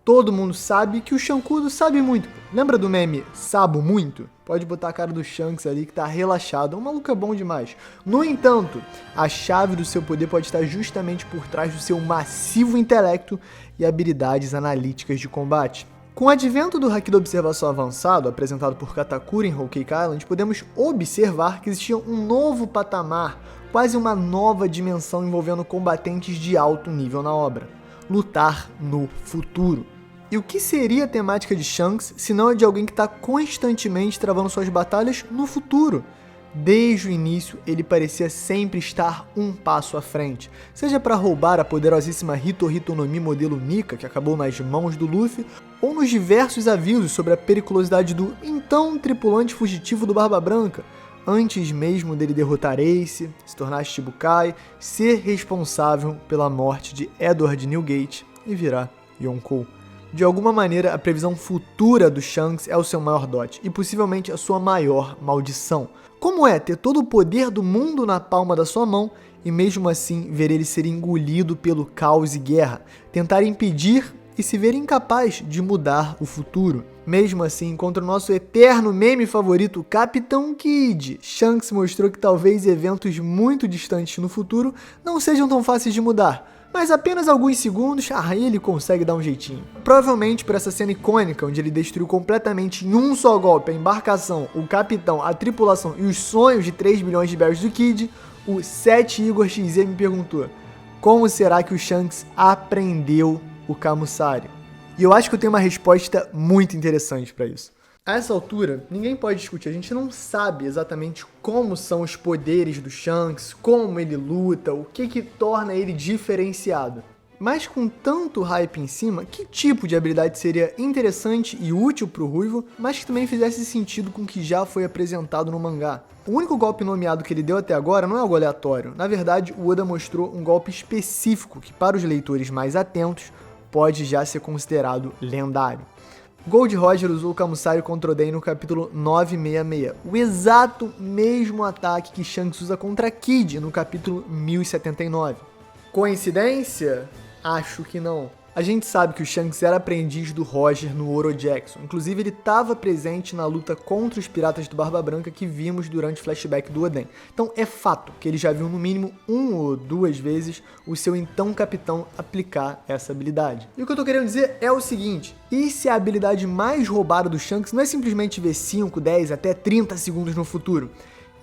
todo mundo sabe que o Shankudo sabe muito. Lembra do meme Sabo Muito? Pode botar a cara do Shanks ali que tá relaxado, o maluco é bom demais. No entanto, a chave do seu poder pode estar justamente por trás do seu massivo intelecto e habilidades analíticas de combate. Com o advento do Haki da Observação Avançado, apresentado por Katakuri em Whole Cake Island, podemos observar que existia um novo patamar, quase uma nova dimensão envolvendo combatentes de alto nível na obra. Lutar no futuro. E o que seria a temática de Shanks, se não a de alguém que está constantemente travando suas batalhas no futuro? Desde o início, ele parecia sempre estar um passo à frente, seja para roubar a poderosíssima Hito no Mi modelo Nika, que acabou nas mãos do Luffy, ou nos diversos avisos sobre a periculosidade do então tripulante fugitivo do Barba Branca, antes mesmo dele derrotar Ace, se tornar Shichibukai, ser responsável pela morte de Edward Newgate e virar Yonkou. De alguma maneira, a previsão futura do Shanks é o seu maior dote, e possivelmente a sua maior maldição. Como é ter todo o poder do mundo na palma da sua mão, e mesmo assim ver ele ser engolido pelo caos e guerra, tentar impedir e se ver incapaz de mudar o futuro. Mesmo assim, contra o nosso eterno meme favorito, Capitão Kid, Shanks mostrou que talvez eventos muito distantes no futuro não sejam tão fáceis de mudar. Mas apenas alguns segundos, aí ele consegue dar um jeitinho. Provavelmente por essa cena icônica, onde ele destruiu completamente em um só golpe a embarcação, o capitão, a tripulação e os sonhos de 3 bilhões de berries do Kid, o 7 Igor XZ me perguntou: como será que o Shanks aprendeu o Kamusari? E eu acho que eu tenho uma resposta muito interessante para isso. A essa altura, ninguém pode discutir, a gente não sabe exatamente como são os poderes do Shanks, como ele luta, o que torna ele diferenciado. Mas com tanto hype em cima, que tipo de habilidade seria interessante e útil pro Ruivo, mas que também fizesse sentido com o que já foi apresentado no mangá? O único golpe nomeado que ele deu até agora não é algo aleatório. Na verdade, o Oda mostrou um golpe específico que, para os leitores mais atentos, pode já ser considerado lendário. Gold Roger usou o Kamusari contra Oden no capítulo 966, o exato mesmo ataque que Shanks usa contra Kid no capítulo 1079. Coincidência? Acho que não. A gente sabe que o Shanks era aprendiz do Roger no Oro Jackson, inclusive ele estava presente na luta contra os piratas do Barba Branca que vimos durante o flashback do Oden. Então é fato que ele já viu no mínimo 1 ou 2 vezes o seu então capitão aplicar essa habilidade. E o que eu tô querendo dizer é o seguinte: e se a habilidade mais roubada do Shanks não é simplesmente ver 5, 10, até 30 segundos no futuro,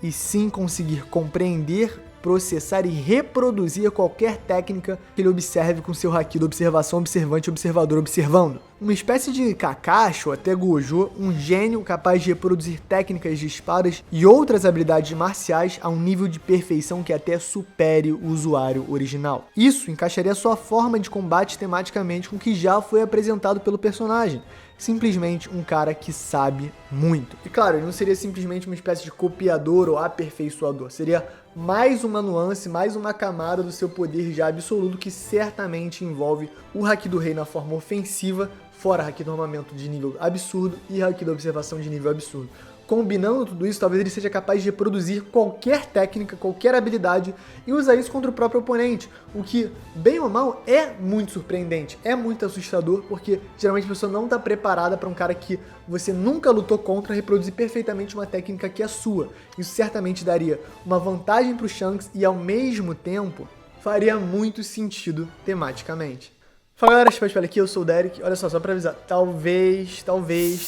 e sim conseguir compreender, processar e reproduzir qualquer técnica que ele observe com seu haki da observação observante observador observando. Uma espécie de Kakashi ou até Gojo, um gênio capaz de reproduzir técnicas de espadas e outras habilidades marciais a um nível de perfeição que até supere o usuário original. Isso encaixaria sua forma de combate tematicamente com o que já foi apresentado pelo personagem. Simplesmente um cara que sabe muito. E claro, ele não seria simplesmente uma espécie de copiador ou aperfeiçoador, seria mais uma nuance, mais uma camada do seu poder já absoluto que certamente envolve o Haki do Rei na forma ofensiva, fora Haki do armamento de nível absurdo e Haki da observação de nível absurdo. Combinando tudo isso, talvez ele seja capaz de reproduzir qualquer técnica, qualquer habilidade e usar isso contra o próprio oponente, o que, bem ou mal, é muito surpreendente, é muito assustador, porque geralmente a pessoa não está preparada para um cara que você nunca lutou contra reproduzir perfeitamente uma técnica que é sua. Isso certamente daria uma vantagem para o Shanks e, ao mesmo tempo, faria muito sentido tematicamente. Fala galera, Spell aqui, eu sou o Derek. Olha só pra avisar, talvez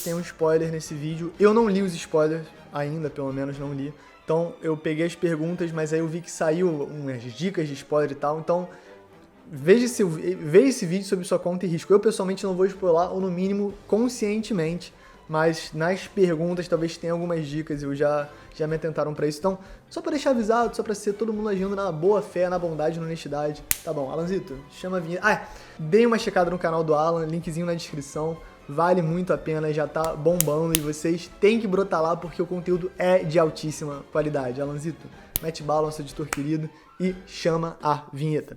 tenha um spoiler nesse vídeo. Eu não li os spoilers ainda, pelo menos não li. Então eu peguei as perguntas, mas aí eu vi que saiu umas dicas de spoiler e tal. Então veja esse vídeo sob sua conta e risco. Eu pessoalmente não vou spoiler, ou no mínimo conscientemente. Mas nas perguntas talvez tenha algumas dicas e já me atentaram pra isso. Então, só pra deixar avisado, só pra ser todo mundo agindo na boa fé, na bondade, na honestidade. Tá bom, Alanzito, chama a vinheta. Dê uma checada no canal do Alan, linkzinho na descrição. Vale muito a pena, já tá bombando e vocês têm que brotar lá porque o conteúdo é de altíssima qualidade. Alanzito, mete bala, nosso editor querido, e chama a vinheta.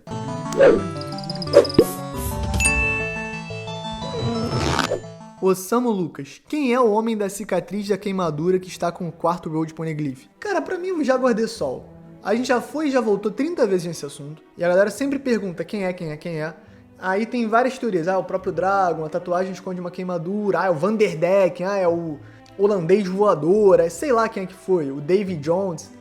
Osamu Lucas, quem é o homem da cicatriz da queimadura que está com o quarto Road Poneglyph? Cara, pra mim, um Jaguar de Sol. A gente já foi e já voltou 30 vezes nesse assunto. E a galera sempre pergunta quem é. Aí tem várias teorias. O próprio Dragon, a tatuagem esconde uma queimadura. É o Vanderdecken, é o holandês voador, sei lá quem é que foi, o Davy Jones.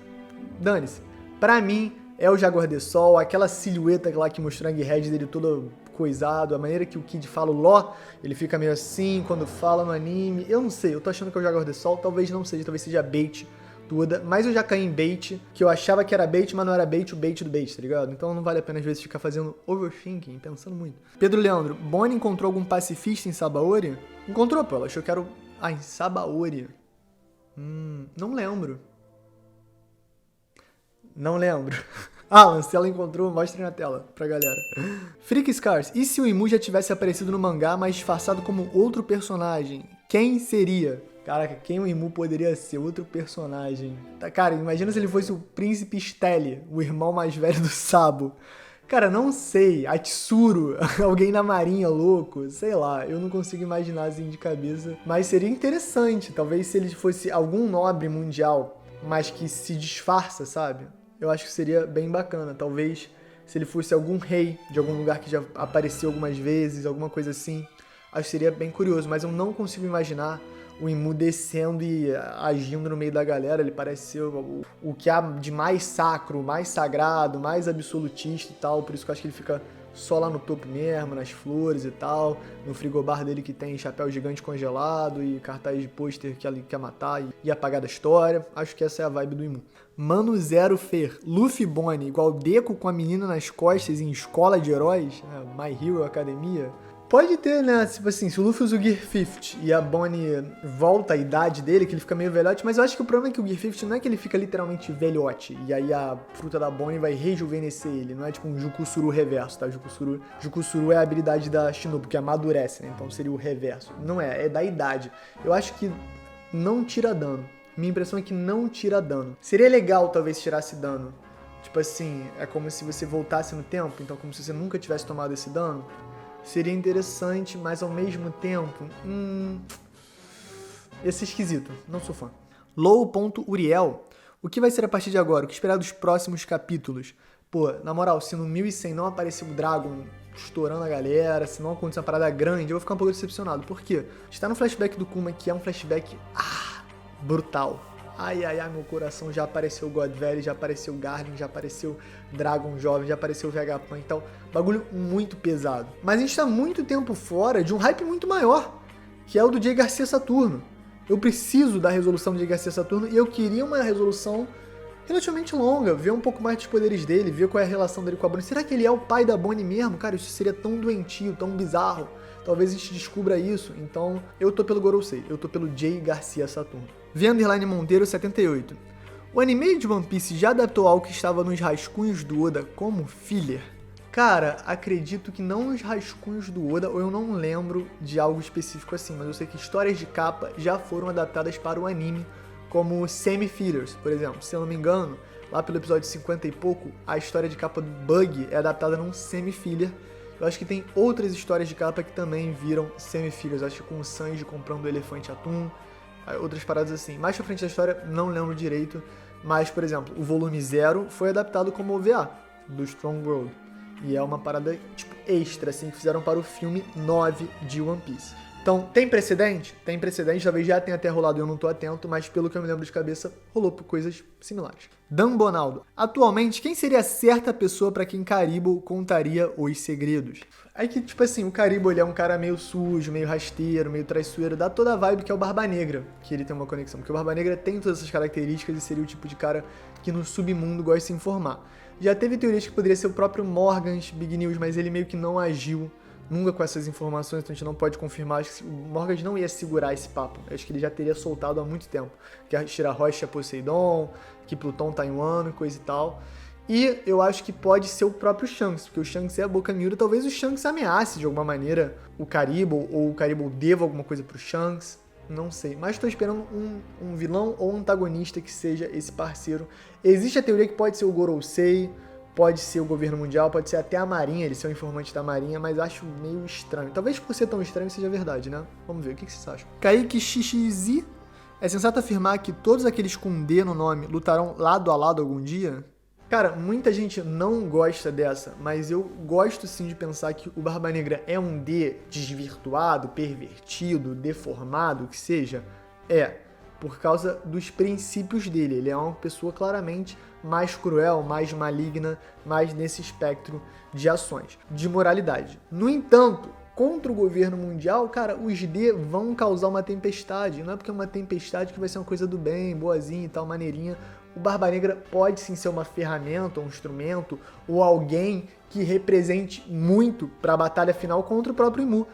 Dane-se. Pra mim, é o Jaguar de Sol, aquela silhueta lá que mostrou a Egghead dele todo coisado, a maneira que o Kid fala o Ló, ele fica meio assim quando fala no anime. Eu não sei, eu tô achando que é o Jaguar de Sol, talvez não seja, talvez seja bait toda, mas eu já caí em bait, que eu achava que era bait, mas não era bait, o bait do bait, tá ligado? Então não vale a pena às vezes ficar fazendo overthinking, pensando muito. Pedro Leandro, Bonnie encontrou algum pacifista em Sabaody? Encontrou, pô, ela achou que era o... em Sabaody. Não lembro. Não lembro. Alan, se ela encontrou, mostre na tela pra galera. Freak Scars, e se o Imu já tivesse aparecido no mangá, mas disfarçado como outro personagem? Quem seria? Caraca, quem o Imu poderia ser? Outro personagem. Cara, imagina se ele fosse o Príncipe Stelly, o irmão mais velho do Sabo. Cara, não sei. A Tsuru, alguém na marinha louco, sei lá. Eu não consigo imaginar assim de cabeça. Mas seria interessante, talvez se ele fosse algum nobre mundial, mas que se disfarça, sabe? Eu acho que seria bem bacana. Talvez se ele fosse algum rei de algum lugar que já apareceu algumas vezes, alguma coisa assim. Acho que seria bem curioso, mas eu não consigo imaginar o Imu descendo e agindo no meio da galera. Ele parece ser o que há de mais sacro, mais sagrado, mais absolutista e tal. Por isso que eu acho que ele fica só lá no topo mesmo, nas flores e tal. No frigobar dele que tem chapéu gigante congelado e cartaz de pôster que ele quer matar e apagar da história. Acho que essa é a vibe do Imu. Mano Zero Fer, Luffy Bonnie igual Deco com a menina nas costas em Escola de Heróis, My Hero Academia. Pode ter, né? Tipo assim, se o Luffy usa o Gear 50 e a Bonnie volta à idade dele, que ele fica meio velhote, mas eu acho que o problema é que o Gear 50 não é que ele fica literalmente velhote, e aí a fruta da Bonnie vai rejuvenescer ele, não é tipo um Jukusuru reverso, tá? Jukusuru é a habilidade da Shinobu, que amadurece, né? Então seria o reverso. Não é da idade. Eu acho que não tira dano. Minha impressão é que não tira dano. Seria legal, talvez, se tirasse dano. Tipo assim, é como se você voltasse no tempo, então como se você nunca tivesse tomado esse dano. Seria interessante, mas ao mesmo tempo... ia ser esquisito. Não sou fã. Low.uriel. O que vai ser a partir de agora? O que esperar dos próximos capítulos? Pô, na moral, se no 1100 não aparecer o Dragon estourando a galera, se não acontecer uma parada grande, eu vou ficar um pouco decepcionado. Por quê? Está no flashback do Kuma, que é um flashback... brutal. Ai, meu coração, já apareceu o God Valley, já apareceu o Garden, já apareceu Dragon Jovem, já apareceu o Vegapunk e tal. Bagulho muito pesado. Mas a gente tá muito tempo fora de um hype muito maior, que é o do Jay Garcia Saturno. Eu preciso da resolução do Jay Garcia Saturno e eu queria uma resolução relativamente longa, ver um pouco mais dos poderes dele, ver qual é a relação dele com a Bonnie. Será que ele é o pai da Bonnie mesmo? Cara, isso seria tão doentio, tão bizarro. Talvez a gente descubra isso. Então, eu tô pelo Gorosei, eu tô pelo Jay Garcia Saturno. V_ Monteiro 78. O anime de One Piece já adaptou algo que estava nos rascunhos do Oda como filler? Cara, acredito que não nos rascunhos do Oda, ou eu não lembro de algo específico assim, mas eu sei que histórias de capa já foram adaptadas para o anime como semi-fillers, por exemplo. Se eu não me engano, lá pelo episódio 50 e pouco, a história de capa do Bug é adaptada num semi-filler. Eu acho que tem outras histórias de capa que também viram semi-fillers, acho que com o Sanji comprando o elefante atum, outras paradas assim. Mais pra frente da história, não lembro direito, mas, por exemplo, o volume 0 foi adaptado como OVA do Strong World. E é uma parada, tipo, extra, assim, que fizeram para o filme 9 de One Piece. Então, tem precedente? Tem precedente, talvez já tenha até rolado e eu não tô atento, mas pelo que eu me lembro de cabeça, rolou por coisas similares. Dan Bonaldo. Atualmente, quem seria a certa pessoa para quem Caribou contaria os segredos? Aí que, tipo assim, o Caribou, ele é um cara meio sujo, meio rasteiro, meio traiçoeiro, dá toda a vibe que é o Barba Negra, que ele tem uma conexão, porque o Barba Negra tem todas essas características e seria o tipo de cara que no submundo gosta de se informar. Já teve teorias que poderia ser o próprio Morgans Big News, mas ele meio que não agiu nunca com essas informações, então a gente não pode confirmar. Acho que o Morgans não ia segurar esse papo. Acho que ele já teria soltado há muito tempo. Que a Shirahoshi é Poseidon, que Pluton tá em Wano e coisa e tal. E eu acho que pode ser o próprio Shanks, porque o Shanks é a boca miúda. Talvez o Shanks ameace de alguma maneira o Caribou, ou o Caribou deva alguma coisa pro Shanks. Não sei, mas estou esperando um vilão ou um antagonista que seja esse parceiro. Existe a teoria que pode ser o Gorosei, pode ser o governo mundial, pode ser até a marinha, ele ser um informante da marinha, mas acho meio estranho. Talvez por ser tão estranho seja verdade, né? Vamos ver, o que vocês acham? Kaique XXZ, é sensato afirmar que todos aqueles com D no nome lutarão lado a lado algum dia? Cara, muita gente não gosta dessa, mas eu gosto sim de pensar que o Barba Negra é um D desvirtuado, pervertido, deformado, o que seja. Por causa dos princípios dele. Ele é uma pessoa claramente mais cruel, mais maligna, mais nesse espectro de ações, de moralidade. No entanto, contra o governo mundial, cara, os D vão causar uma tempestade. Não é porque é uma tempestade que vai ser uma coisa do bem, boazinha e tal, maneirinha. O Barba Negra pode sim ser uma ferramenta, um instrumento, ou alguém que represente muito para a batalha final contra o próprio Imu.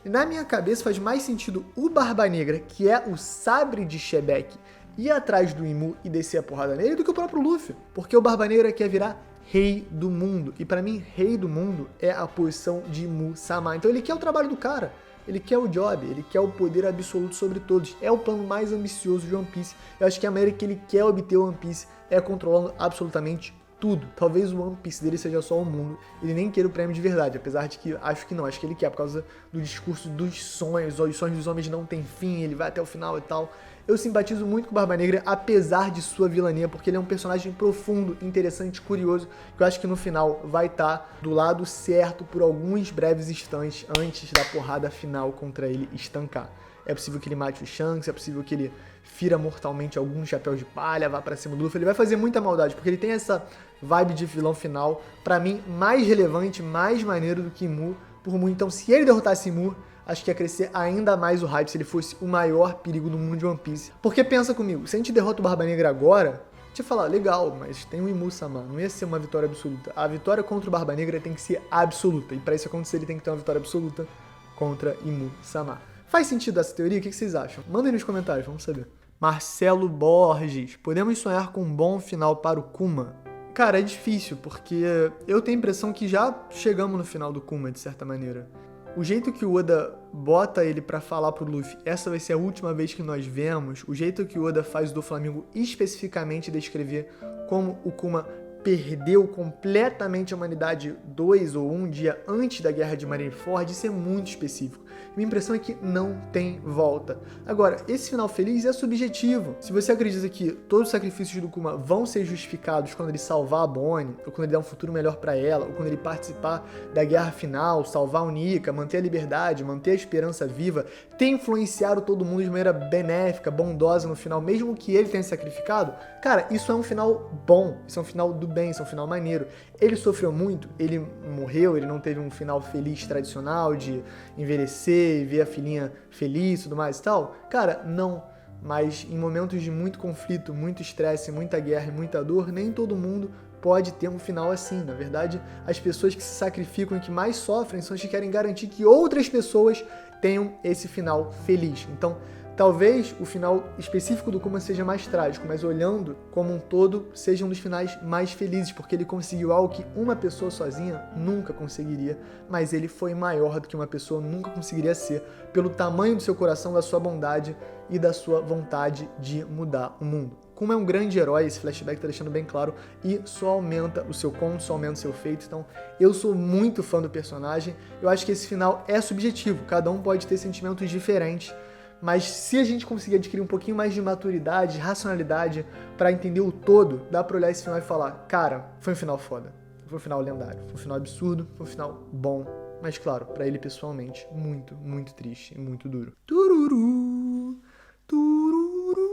Na minha cabeça faz mais sentido o Barba Negra, que é o sabre de Shebeck, ir atrás do Imu e descer a porrada nele do que o próprio Luffy. Porque o Barba Negra quer virar rei do mundo. E pra mim, rei do mundo é a posição de Imu-sama. Então ele quer o trabalho do cara. Ele quer o job, ele quer o poder absoluto sobre todos. É o plano mais ambicioso de One Piece. Eu acho que a maneira que ele quer obter o One Piece é controlando absolutamente tudo. Talvez o One Piece dele seja só o mundo. Ele nem queira o prêmio de verdade, apesar de que acho que não. Acho que ele quer, por causa do discurso dos sonhos. Os sonhos dos homens não têm fim, ele vai até o final e tal. Eu simpatizo muito com o Barba Negra, apesar de sua vilania, porque ele é um personagem profundo, interessante, curioso, que eu acho que no final vai estar do lado certo por alguns breves instantes antes da porrada final contra ele estancar. É possível que ele mate o Shanks, é possível que ele fira mortalmente algum chapéu de palha, vá pra cima do Luffy. Ele vai fazer muita maldade, porque ele tem essa vibe de vilão final, pra mim, mais relevante, mais maneiro do que Imu, por muito. Então, se ele derrotasse Imu, acho que ia crescer ainda mais o hype se ele fosse o maior perigo do mundo de One Piece. Porque pensa comigo, se a gente derrota o Barba Negra agora, te falar, legal, mas tem o Imu-sama, não ia ser uma vitória absoluta. A vitória contra o Barba Negra tem que ser absoluta, e pra isso acontecer ele tem que ter uma vitória absoluta contra Imu-sama. Faz sentido essa teoria? O que vocês acham? Mandem nos comentários, vamos saber. Marcelo Borges, podemos sonhar com um bom final para o Kuma? Cara, é difícil, porque eu tenho a impressão que já chegamos no final do Kuma, de certa maneira. O jeito que o Oda bota ele pra falar pro Luffy, essa vai ser a última vez que nós vemos, o jeito que o Oda faz do Flamengo especificamente descrever como o Kuma perdeu completamente a humanidade 2 ou 1 dia antes da Guerra de Marineford, isso é muito específico. Minha impressão é que não tem volta. Agora, esse final feliz é subjetivo. Se você acredita que todos os sacrifícios do Kuma vão ser justificados quando ele salvar a Bonnie, ou quando ele dar um futuro melhor pra ela, ou quando ele participar da guerra final, salvar o Nika, manter a liberdade, manter a esperança viva, ter influenciado todo mundo de maneira benéfica, bondosa no final, mesmo que ele tenha se sacrificado, cara, isso é um final bom, isso é um final do bem, isso é um final maneiro. Ele sofreu muito, ele morreu, ele não teve um final feliz tradicional de envelhecer e ver a filhinha feliz e tudo mais e tal. Cara, não. Mas em momentos de muito conflito, muito estresse, muita guerra e muita dor, nem todo mundo pode ter um final assim. Na verdade, as pessoas que se sacrificam e que mais sofrem são as que querem garantir que outras pessoas tenham esse final feliz. Então, talvez o final específico do Kuma seja mais trágico, mas olhando como um todo, seja um dos finais mais felizes, porque ele conseguiu algo que uma pessoa sozinha nunca conseguiria, mas ele foi maior do que uma pessoa nunca conseguiria ser, pelo tamanho do seu coração, da sua bondade e da sua vontade de mudar o mundo. Kuma é um grande herói, esse flashback tá deixando bem claro, e só aumenta o seu conto, só aumenta o seu feito. Então, eu sou muito fã do personagem. Eu acho que esse final é subjetivo, cada um pode ter sentimentos diferentes, mas se a gente conseguir adquirir um pouquinho mais de maturidade, racionalidade, pra entender o todo, dá pra olhar esse final e falar, cara, foi um final foda, foi um final lendário, foi um final absurdo, foi um final bom, mas claro, pra ele pessoalmente, muito, muito triste e muito duro. Tururu, tururu,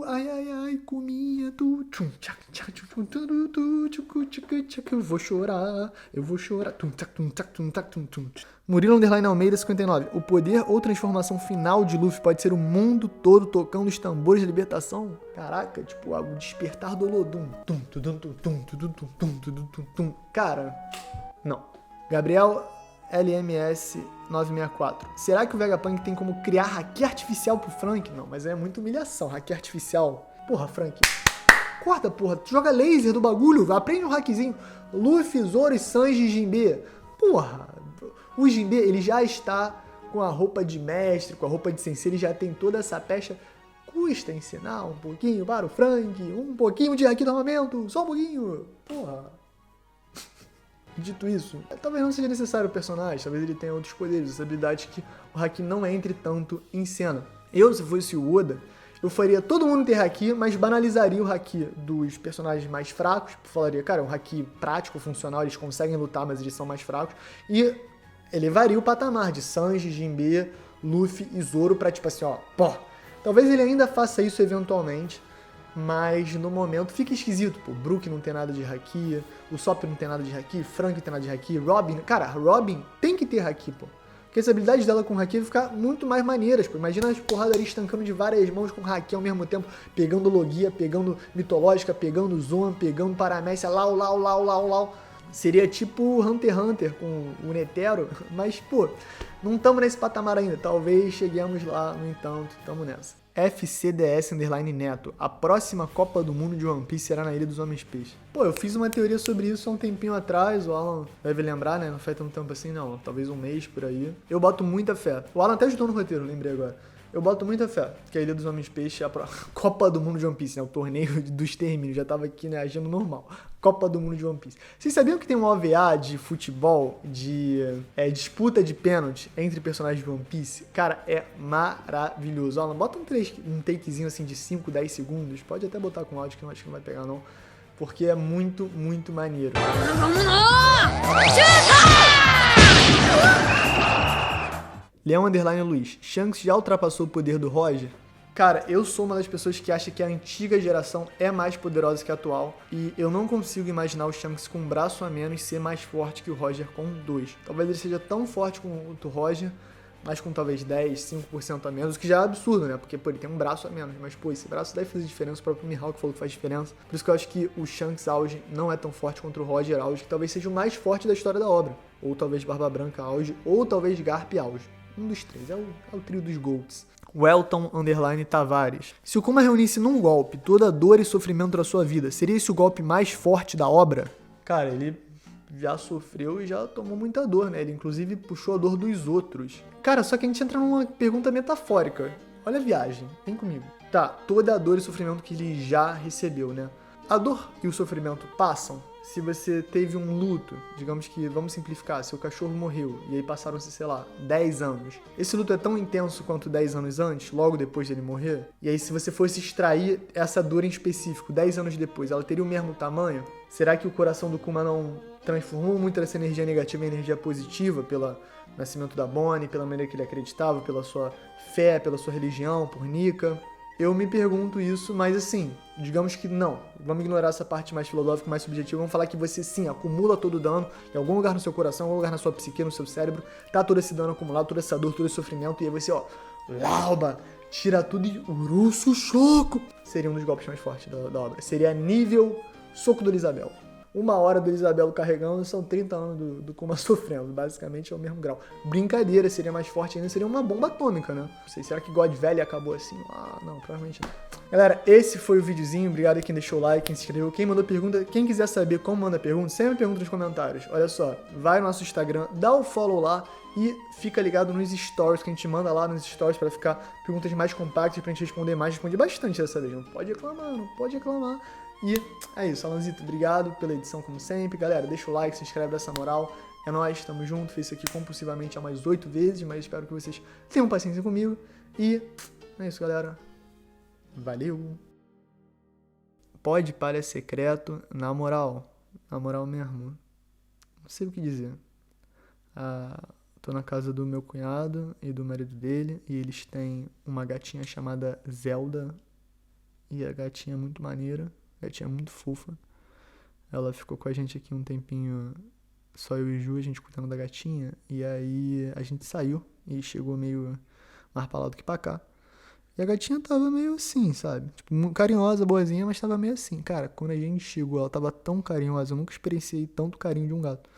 ai, ai, ai, comia tu, tchum, tchac, tchac, tchum, turu, tu, tchucu, tchucu, tchac, eu vou chorar, tum, tchac, tum, tchac, tum, tchac, tum, tum. Murilo _ Almeida 59. O poder ou transformação final de Luffy pode ser o mundo todo tocando os tambores de libertação? Caraca, tipo, o despertar do Olodum. Cara, não. Gabriel LMS 964. Será que o Vegapunk tem como criar haki artificial pro Frank? Não, mas é muita humilhação, haki artificial. Porra, Frank. Corta, porra. Joga laser do bagulho, aprende um hackzinho. Luffy, Zoro, Sanji e Jinbe. Porra. O Jinbe, ele já está com a roupa de mestre, com a roupa de sensei, ele já tem toda essa pecha. Custa ensinar um pouquinho para o Frank, um pouquinho de haki do armamento, só um pouquinho. Porra. Dito isso, talvez não seja necessário o personagem, talvez ele tenha outros poderes, essa habilidade que o haki não entre tanto em cena. Eu, se fosse o Oda, eu faria todo mundo ter haki, mas banalizaria o haki dos personagens mais fracos. Falaria, cara, é um haki prático, funcional, eles conseguem lutar, mas eles são mais fracos. E elevaria o patamar de Sanji, Jinbe, Luffy e Zoro pra tipo assim, ó, pô. Talvez ele ainda faça isso eventualmente, mas no momento fica esquisito, pô. Brook não tem nada de haki, o Sop não tem nada de haki, Frank não tem nada de haki, Robin... Cara, Robin tem que ter haki, pô. Porque as habilidades dela com haki vão ficar muito mais maneiras, pô. Imagina as porradarias estancando de várias mãos com haki ao mesmo tempo, pegando Logia, pegando Mitológica, pegando Zoan, pegando Paramécia, lau. Seria tipo Hunter x Hunter com o Netero, mas, pô, não estamos nesse patamar ainda. Talvez cheguemos lá, no entanto, estamos nessa. FCDS_Neto. A próxima Copa do Mundo de One Piece será na Ilha dos Homens Peixe. Pô, eu fiz uma teoria sobre isso há um tempinho atrás, o Alan deve lembrar, né? Não faz tanto tempo assim, não. Talvez um mês por aí. Eu boto muita fé. O Alan até ajudou no roteiro, lembrei agora. Eu boto muita fé que a Ilha dos Homens Peixe é a Copa do Mundo de One Piece, né? O torneio dos termínios, já tava aqui, né, agindo normal. Copa do Mundo de One Piece. Vocês sabiam que tem um OVA de futebol, de disputa de pênalti entre personagens de One Piece? Cara, é maravilhoso. Alan, bota um takezinho assim de 5, 10 segundos. Pode até botar com áudio, que eu acho que não vai pegar não. Porque é muito, muito maneiro. Leão_Luiz. Shanks já ultrapassou o poder do Roger? Cara, eu sou uma das pessoas que acha que a antiga geração é mais poderosa que a atual. E eu não consigo imaginar o Shanks com um braço a menos ser mais forte que o Roger com 2. Talvez ele seja tão forte quanto o Roger, mas com talvez 10, 5% a menos, o que já é absurdo, né? Porque, pô, ele tem um braço a menos. Mas, pô, esse braço deve fazer diferença. O próprio Mihawk falou que faz diferença. Por isso que eu acho que o Shanks auge não é tão forte contra o Roger auge, que talvez seja o mais forte da história da obra. Ou talvez Barba Branca auge, ou talvez Garp auge. Um dos três, é o trio dos Golds. Welton_Tavares. Se o Kuma reunisse num golpe toda a dor e sofrimento da sua vida, seria esse o golpe mais forte da obra? Cara, ele já sofreu e já tomou muita dor, né? Ele inclusive puxou a dor dos outros. Cara, só que a gente entra numa pergunta metafórica. Olha a viagem, vem comigo. Tá, toda a dor e sofrimento que ele já recebeu, né? A dor e o sofrimento passam? Se você teve um luto, digamos que, vamos simplificar, seu cachorro morreu e aí passaram-se, sei lá, 10 anos. Esse luto é tão intenso quanto 10 anos antes, logo depois dele morrer? E aí se você fosse extrair essa dor em específico 10 anos depois, ela teria o mesmo tamanho? Será que o coração do Kuma não transformou muito essa energia negativa em energia positiva pelo nascimento da Bonnie, pela maneira que ele acreditava, pela sua fé, pela sua religião, por Nika? Eu me pergunto isso, mas assim, digamos que não. Vamos ignorar essa parte mais filosófica, mais subjetiva. Vamos falar que você, sim, acumula todo o dano em algum lugar no seu coração, em algum lugar na sua psique, no seu cérebro. Tá todo esse dano acumulado, toda essa dor, todo esse sofrimento. E aí você, ó, lauba, tira tudo e uruço choco. Seria um dos golpes mais fortes da obra. Seria nível soco do Elisabel. 1 hora do Elisabelo carregando são 30 anos do Kuma sofrendo. Basicamente é o mesmo grau. Brincadeira, seria mais forte ainda, seria uma bomba atômica, né? Não sei, será que God Valley acabou assim? Ah, não, provavelmente não. Galera, esse foi o videozinho. Obrigado a quem deixou o like, quem se inscreveu, quem mandou pergunta. Quem quiser saber como manda pergunta, sempre pergunta nos comentários. Olha só, vai no nosso Instagram, dá o follow lá e fica ligado nos stories, que a gente manda lá nos stories pra ficar perguntas mais compactas, pra gente responder mais. Respondi bastante dessa vez, não pode reclamar, não pode reclamar. E é isso, Alanzito, obrigado pela edição como sempre. Galera, deixa o like, se inscreve dessa moral. É nóis, tamo junto. Fiz isso aqui compulsivamente há mais 8 vezes, mas espero que vocês tenham paciência comigo. E é isso, galera. Valeu! Pode para secreto, na moral mesmo. Não sei o que dizer. Tô na casa do meu cunhado e do marido dele, e eles têm uma gatinha chamada Zelda. E a gatinha é muito maneira. A gatinha é muito fofa. Ela ficou com a gente aqui um tempinho, só eu e Ju, a gente cuidando da gatinha. E aí a gente saiu e chegou meio mais pra lá do que pra cá. E a gatinha tava meio assim, sabe? Tipo, carinhosa, boazinha, mas tava meio assim. Cara, quando a gente chegou, ela tava tão carinhosa. Eu nunca experienciei tanto carinho de um gato.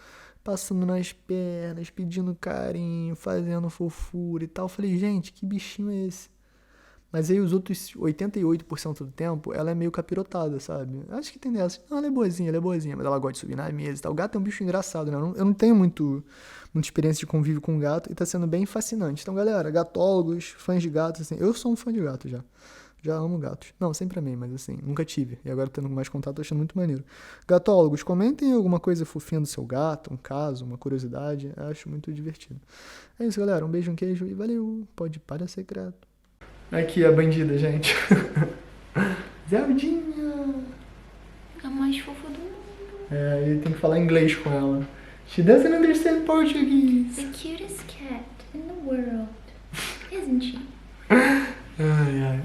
Passando nas pernas, pedindo carinho, fazendo fofura e tal. Eu falei, gente, que bichinho é esse? Mas aí os outros 88% do tempo, ela é meio capirotada, sabe? Acho que tem dessa. Não, ela é boazinha, mas ela gosta de subir na mesa e tal. O gato é um bicho engraçado, né? Eu não tenho muita experiência de convívio com gato e tá sendo bem fascinante. Então, galera, gatólogos, fãs de gatos, assim, eu sou um fã de gato já. Já amo gatos. Não, sempre amei, mas assim, nunca tive. E agora tendo mais contato, tô achando muito maneiro. Gatólogos, comentem alguma coisa fofinha do seu gato, um caso, uma curiosidade. Acho muito divertido. É isso, galera. Um beijo, um queijo e valeu. Pode para secreto. Aqui a bandida, gente. Zeldinha. A mais fofa do mundo. É, ele tem que falar inglês com ela. She doesn't understand Portuguese. The cutest cat in the world. Isn't she? Ai, ai.